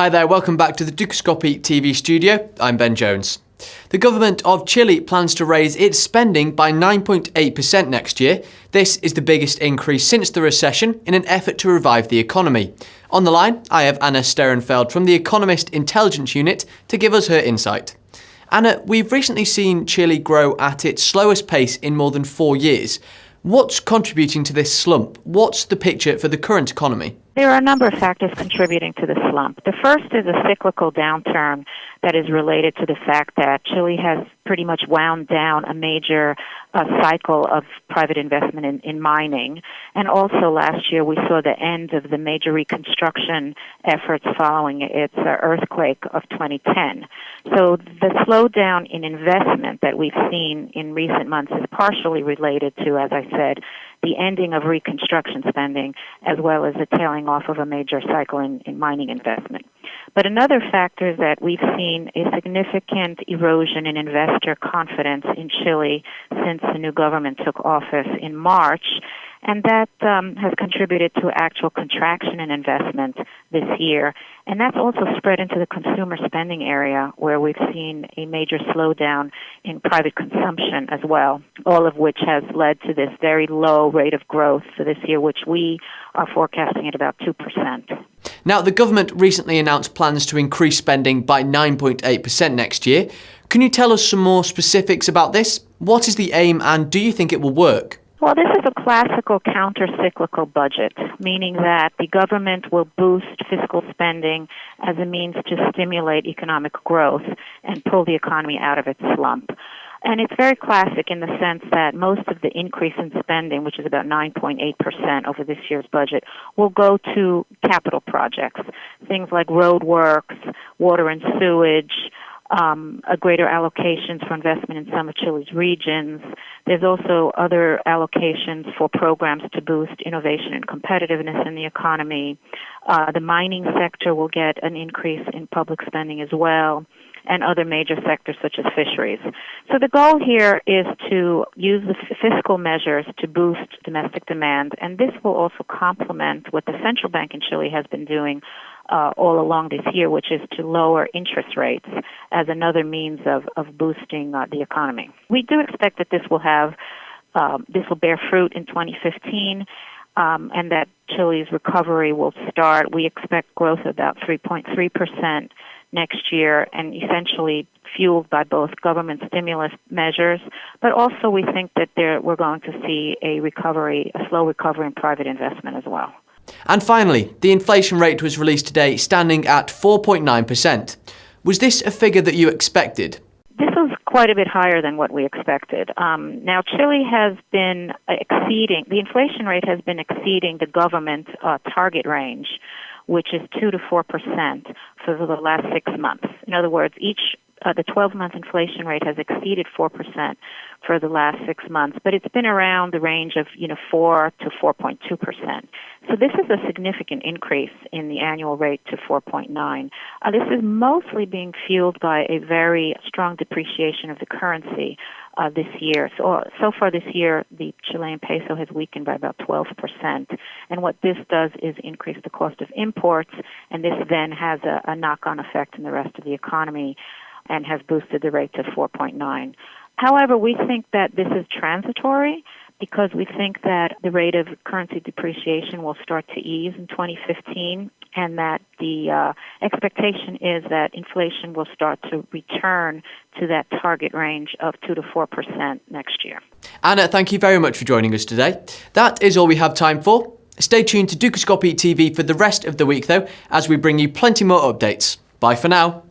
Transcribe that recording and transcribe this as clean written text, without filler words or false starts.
Hi there, welcome back to the Dukascopy TV studio. I'm Ben Jones. The government of Chile plans to raise its spending by 9.8% next year. This is the biggest increase since the recession in an effort to revive the economy. On the line, I have Szterenfeld from the Economist Intelligence Unit to give us her insight. Anna, we've recently seen Chile grow at its slowest pace in more than 4 years. What's contributing to this slump? What's the picture for the current economy? There are a number of factors contributing to the slump. The first is a cyclical downturn that is related to the fact that Chile has pretty much wound down a major cycle of private investment in mining. And also last year we saw the end of the major reconstruction efforts following its earthquake of 2010. So the slowdown in investment that we've seen in recent months is partially related to, as I said, the ending of reconstruction spending, as well as the tailing off of a major cycle in mining investment. But another factor is that we've seen a significant erosion in investor confidence in Chile since the new government took office in March, and that has contributed to actual contraction in investment this year. And that's also spread into the consumer spending area, where we've seen a major slowdown in private consumption as well, all of which has led to this very low rate of growth for this year, which we are forecasting at about 2%. Now, the government recently announced plans to increase spending by 9.8% next year. Can you tell us some more specifics about this? What is the aim, and do you think it will work? Well, this is a classical counter-cyclical budget, meaning that the government will boost fiscal spending as a means to stimulate economic growth and pull the economy out of its slump. And it's very classic in the sense that most of the increase in spending, which is about 9.8% over this year's budget, will go to capital projects, things like road works, water and sewage, a greater allocations for investment in some of Chile's regions. There's also other allocations for programs to boost innovation and competitiveness in the economy. The mining sector will get an increase in public spending as well, and other major sectors such as fisheries. So the goal here is to use the fiscal measures to boost domestic demand, and this will also complement what the central bank in Chile has been doing all along this year, which is to lower interest rates as another means of boosting the economy. We do expect that this will bear fruit in 2015, and that Chile's recovery will start. We expect growth of about 3.3% next year, and essentially fueled by both government stimulus measures, but also we think that we're going to see a slow recovery in private investment as well. And finally, the inflation rate was released today, standing at 4.9%. Was this a figure that you expected? This was quite a bit higher than what we expected. Now, Chile has been the inflation rate has been exceeding the government target range, which is 2 to 4% for the last 6 months. In other words, the 12-month inflation rate has exceeded 4% for the last 6 months, but it's been around the range of 4 to 4.2%. So this is a significant increase in the annual rate to 4.9. This is mostly being fueled by a very strong depreciation of the currency this year. So far this year, the Chilean peso has weakened by about 12%. And what this does is increase the cost of imports, and this then has a knock-on effect in the rest of the economy and has boosted the rate to 4.9. However, we think that this is transitory because we think that the rate of currency depreciation will start to ease in 2015, and that the expectation is that inflation will start to return to that target range of 2 to 4% next year. Anna, thank you very much for joining us today. That is all we have time for. Stay tuned to Dukascopy TV for the rest of the week, though, as we bring you plenty more updates. Bye for now.